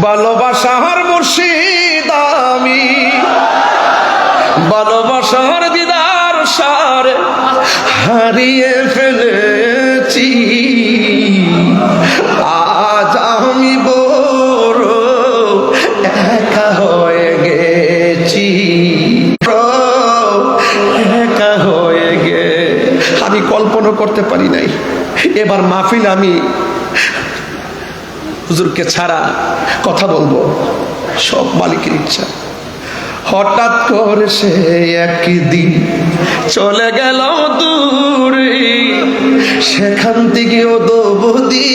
ভালোবাসার মুর্শিদ আমি, ভালোবাসার দিদার সারে হারিয়ে ফেলেছি। আজ আমি বড় একা হয়ে গেছি, একা হয়ে গে। আমি কল্পনা করতে পারি নাই এবার মাহফিল আমি হুজুরকে ছাড়া কথা বলবো, সব মালিকের ইচ্ছা। হঠাৎ করে সে একদিন চলে গেল দূরে, সেখান থেকে ও দৌবদি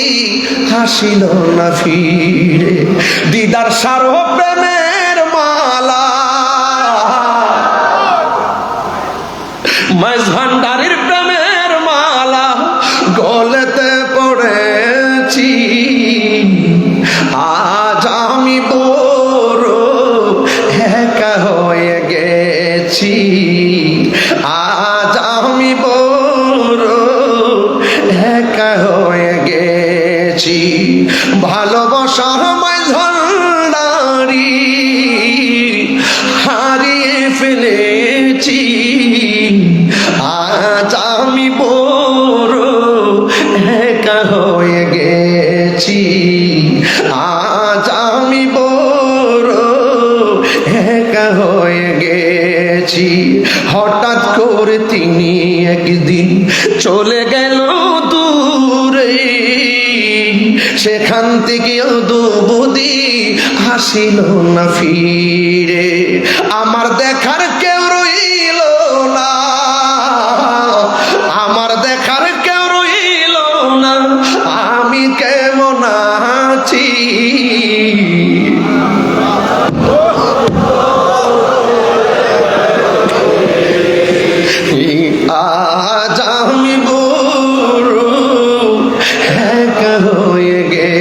হাসিল না ফিরে। দিদার সারো প্রেমের মালা, মাইজ ভান্ডারির প্রেমের মালা গলেতে পড়েছি। আজ আমি বড় একা হয়ে গেছি, আজ আমি বড় একা হয়ে গেছি। ভালোবাসা মাইজ ভান্ডারি হারিয়ে ফেলেছি। আজ আমি বড় একা হয়ে গেছি, আজ আমি বড় একা হয়ে গেছি। হঠাৎ করে তিনি একদিন চলে গেল দূরে, সেখান থেকে দৌবদি হাসিল না ফিরে। আমার দেখার কেউ রইল না, আমার দেখার কেউ রইল না, আমি কেমন আছি। আজ আমি বড় একা হয়ে গে।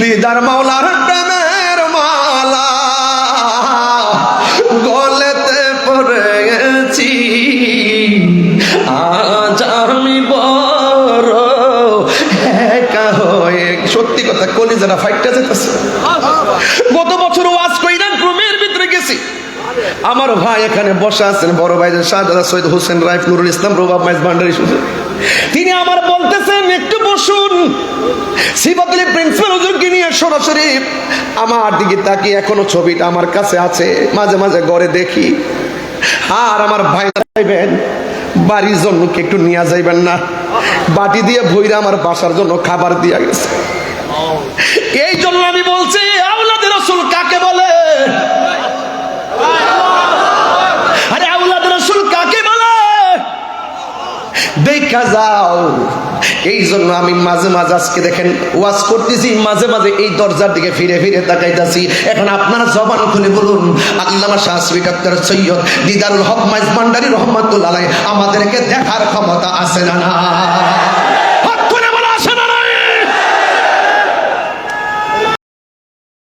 দিদার মাওলার প্রেমের মালা গলেতে পড়ে গেছি। আজ আমি বড় একা হয়ে, সত্যি কথা কলিজারা ফাইটটা যেতেছে। গত বছর ওয়াজ কইরা রুমের ভিতরে গেছি, আমার ভাই এখানে বসা আছেন, বড় ভাই শাহজাদা সৈয়দ হোসেন রাইফ নুরুল ইসলাম রবাব মাইজ ভান্ডারি হুজুর। তিনি আমার বলতেছেন একটু বসুন। সিফাতুল প্রিন্সিপাল হুজুরকে নিয়ে সরাসরি আমার দিকে তাকিয়ে, এখনো ছবিটা আমার কাছে আছে, মাঝে মাঝে ঘরে দেখি। আর আমার ভাই যাইবেন বাড়ির জন্য কি একটু নিয়ে যাইবেন না? বাটি দিয়ে ভইরা আমার বাসার জন্য খাবার দিয়া গেছে। এই জন্য আমি বলছি আওলাদে রাসূল কাকে বলে? আরে আওলাদ রাসূল কাকে বলে দেখা যাও। এই জন্য আমি মাঝে মাঝে আজকে দেখেন ওয়াজ করতেছি, মাঝে মাঝে এই দরজার দিকে ফিরে ফিরে তাকাইতাছি। এখন আপনারা জবান খুলে বলুন, আল্লামা শাহসুফি ডক্টর সৈয়দ দিদারুল হক মাইজ ভান্ডারী রহমাতুল্লাহ আলাইহি আমাদেরকে দেখার ক্ষমতা আছে না?